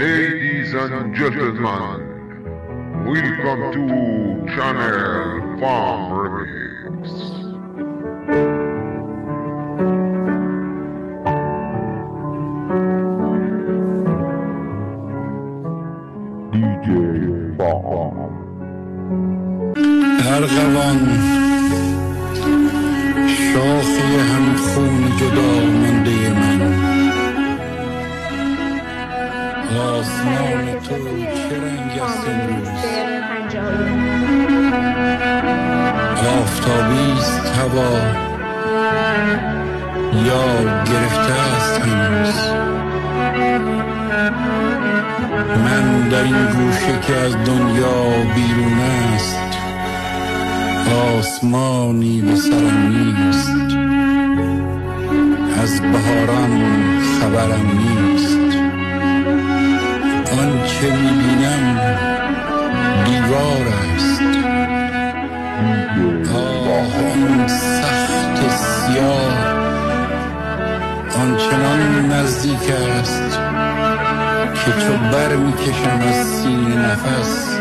Ladies and gentlemen, welcome to Channel Farm Remix. DJ Farm. ارغوان شاخی هم خون جدا مانده من، آسمان تو چه رنگ است امروز؟ آفتابیست هوا یا گرفته است هنوز؟ من در این گوشه که از دنیا بیرون است، آسمانی به سرم نیست، از بهاران خبرم نیست. آنچه میبینم دیوار است، آن سخت سیاه آنچنان نزدیک است که چو بر میکشم از سینه نفس،